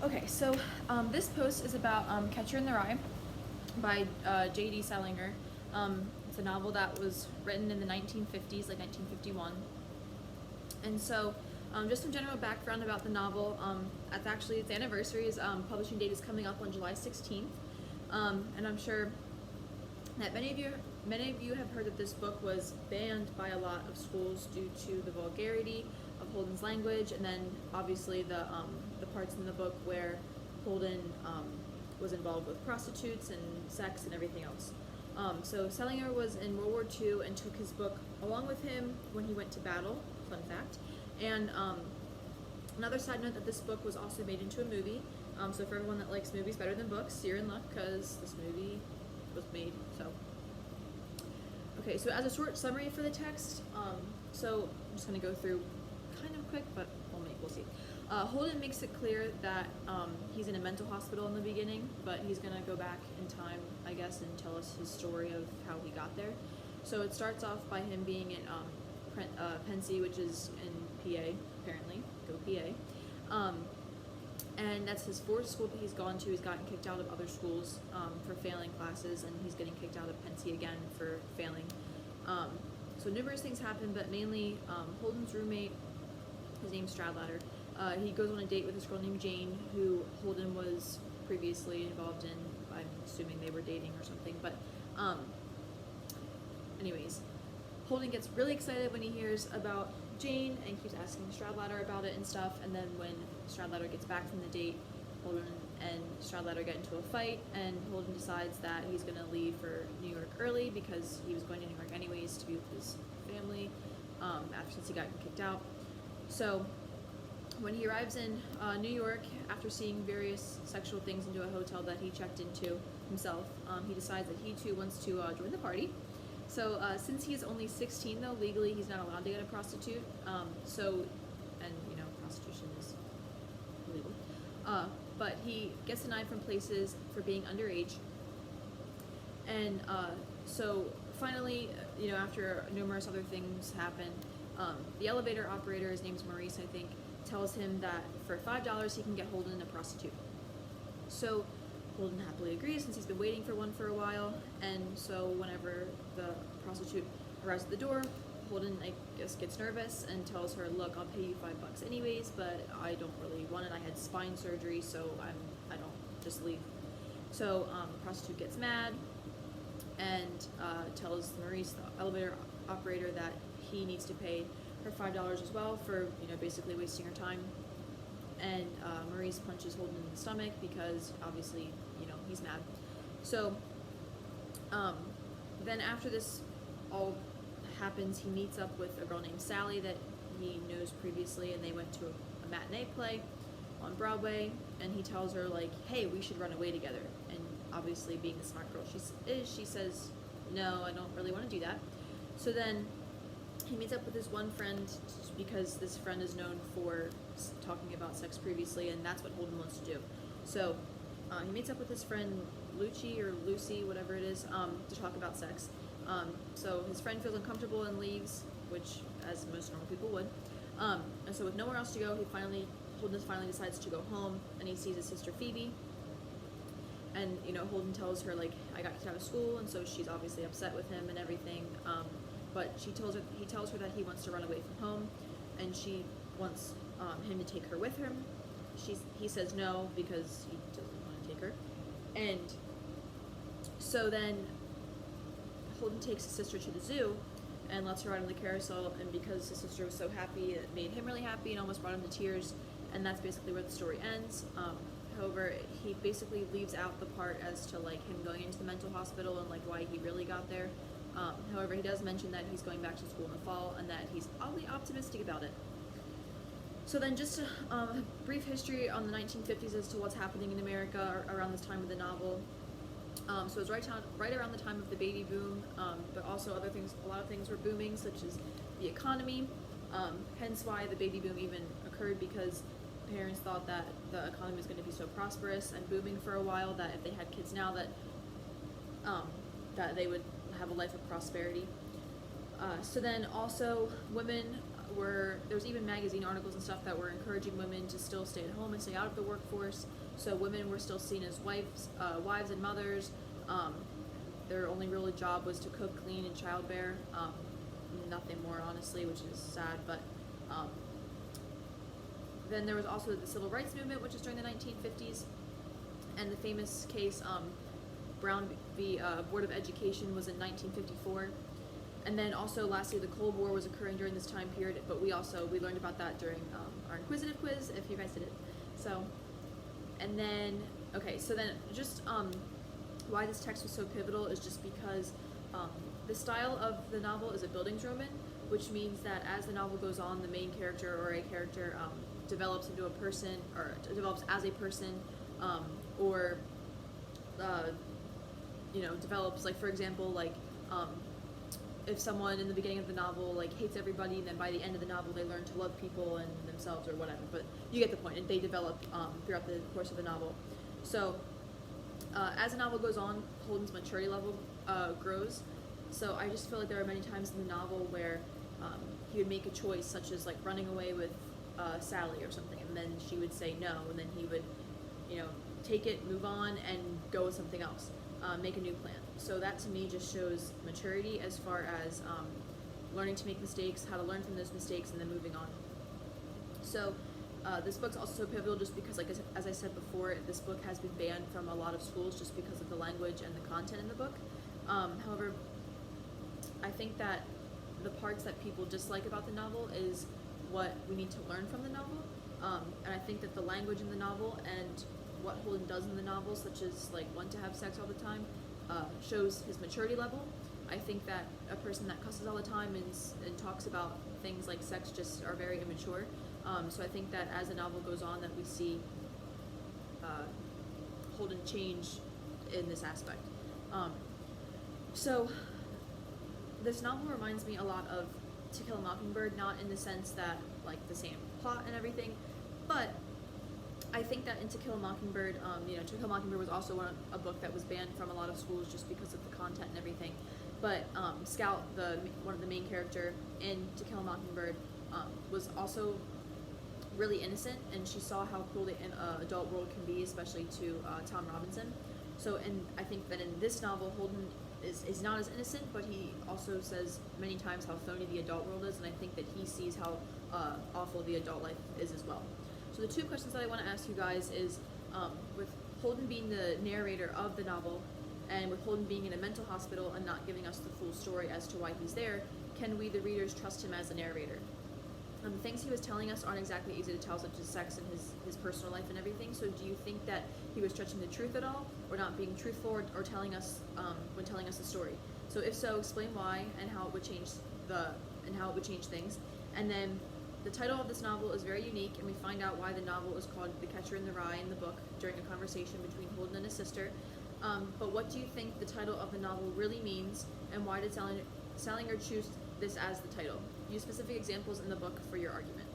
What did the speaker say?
Okay, so this post is about Catcher in the Rye by J.D. Salinger. It's a novel that was written in the 1950s, like 1951. And so, just some general background about the novel. Its anniversary. Publishing date is coming up on July 16th. And I'm sure that many of you have heard that this book was banned by a lot of schools due to the vulgarity of Holden's language, and then obviously the parts in the book where Holden was involved with prostitutes and sex and everything else. So Salinger was in World War II and took his book along with him when he went to battle. Fun fact. And another side note that this book was also made into a movie. So for everyone that likes movies better than books, you're in luck because this movie was made. So as a short summary for the text, so I'm just going to go through kind of quick, but we'll see. Holden makes it clear that he's in a mental hospital in the beginning, but he's going to go back in time, I guess, and tell us his story of how he got there. So it starts off by him being in Pensy, which is in PA, apparently. Go PA. And that's his fourth school that he's gone to. He's gotten kicked out of other schools for failing classes, and he's getting kicked out of Pensy again for failing. So numerous things happen, but mainly Holden's roommate, his name's Stradlater, he goes on a date with this girl named Jane, who Holden was previously involved in. I'm assuming they were dating or something, but anyways, Holden gets really excited when he hears about Jane and keeps asking Stradlater about it and stuff, and then when Stradlater gets back from the date, Holden and Stradlater get into a fight, and Holden decides that he's going to leave for New York early because he was going to New York anyways to be with his family since he got kicked out. So when he arrives in New York, after seeing various sexual things into a hotel that he checked into himself, he decides that he too wants to join the party. So since he's only 16, though, legally he's not allowed to get a prostitute. Prostitution is illegal. But he gets denied from places for being underage. And so finally, after numerous other things happen, the elevator operator, his name's Maurice, I think, tells him that for $5 he can get Holden a prostitute. So Holden happily agrees since he's been waiting for one for a while, and so whenever the prostitute arrives at the door, Holden, I guess, gets nervous and tells her, "Look, I'll pay you $5 anyways, but I don't really want it. I had spine surgery, so I don't just leave." So the prostitute gets mad and tells Maurice, the elevator operator, that he needs to pay her $5 as well for basically wasting her time. And Maurice punches Holden in the stomach because obviously he's mad. So then after this all happens, he meets up with a girl named Sally that he knows previously, and they went to a matinee play on Broadway, and he tells her, like, "Hey, we should run away together." And obviously, being the smart girl she says, "No, I don't really want to do that." So then he meets up with his one friend because this friend is known for talking about sex previously, and that's what Holden wants to do. So he meets up with his friend Lucy, whatever it is, to talk about sex. So his friend feels uncomfortable and leaves, which, as most normal people would. And so with nowhere else to go, Holden finally decides to go home, and he sees his sister Phoebe. And Holden tells her, like, "I got kicked out of school," and so she's obviously upset with him and everything. But he tells her that he wants to run away from home, and she wants him to take her with him. He says no because he doesn't want to take her. And so then Holden takes his sister to the zoo and lets her ride on the carousel, and because his sister was so happy, it made him really happy and almost brought him to tears, and that's basically where the story ends. However, he basically leaves out the part as to, like, him going into the mental hospital and, like, why he really got there. However, he does mention that he's going back to school in the fall and that he's oddly optimistic about it. So then just a brief history on the 1950s as to what's happening in America around this time of the novel. So it was right around the time of the baby boom, but also a lot of things were booming, such as the economy, hence why the baby boom even occurred, because parents thought that the economy was going to be so prosperous and booming for a while that if they had kids now that they would have a life of prosperity. So then also women there was even magazine articles and stuff that were encouraging women to still stay at home and stay out of the workforce. So women were still seen as wives and mothers. Their only real job was to cook, clean, and childbear. Nothing more, honestly, which is sad. But then there was also the Civil Rights Movement, which is during the 1950s, and the famous case Brown v. Board of Education was in 1954. And then also, lastly, the Cold War was occurring during this time period, but we learned about that during our Inquisitive quiz, if you guys did it. So, and then, okay, so then just why this text was so pivotal is just because the style of the novel is a Bildungsroman, which means that as the novel goes on, the main character or a character develops into a person, or develops as a person, or develops, like, for example, like, if someone in the beginning of the novel, like, hates everybody, and then by the end of the novel they learn to love people and themselves or whatever, but you get the point, and they develop throughout the course of the novel. So, as the novel goes on, Holden's maturity level grows, so I just feel like there are many times in the novel where he would make a choice, such as, like, running away with Sally or something, and then she would say no, and then he would, take it, move on, and go with something else. Make a new plan. So that to me just shows maturity as far as learning to make mistakes, how to learn from those mistakes, and then moving on. So this book's also so pivotal just because, like, as I said before, this book has been banned from a lot of schools just because of the language and the content in the book. However, I think that the parts that people dislike about the novel is what we need to learn from the novel. And I think that the language in the novel and what Holden does in the novel, such as, like, want to have sex all the time, shows his maturity level. I think that a person that cusses all the time and talks about things like sex just are very immature. So I think that as the novel goes on, that we see Holden change in this aspect. So this novel reminds me a lot of To Kill a Mockingbird, not in the sense that, like, the same plot and everything, but I think that in To Kill a Mockingbird, To Kill a Mockingbird was also a book that was banned from a lot of schools just because of the content and everything. But Scout, one of the main character in To Kill a Mockingbird, was also really innocent, and she saw how cruel the adult world can be, especially to Tom Robinson. So, and I think that in this novel, Holden is not as innocent, but he also says many times how phony the adult world is, and I think that he sees how awful the adult life is as well. So the two questions that I want to ask you guys is, with Holden being the narrator of the novel, and with Holden being in a mental hospital and not giving us the full story as to why he's there, can we, the readers, trust him as a narrator? The things he was telling us aren't exactly easy to tell, such as sex and his personal life and everything, so do you think that he was stretching the truth at all, or not being truthful, or telling us, when telling us the story? So if so, explain why, and how it would change things. And then, the title of this novel is very unique, and we find out why the novel is called The Catcher in the Rye in the book during a conversation between Holden and his sister. But what do you think the title of the novel really means, and why did Salinger choose this as the title? Use specific examples in the book for your argument.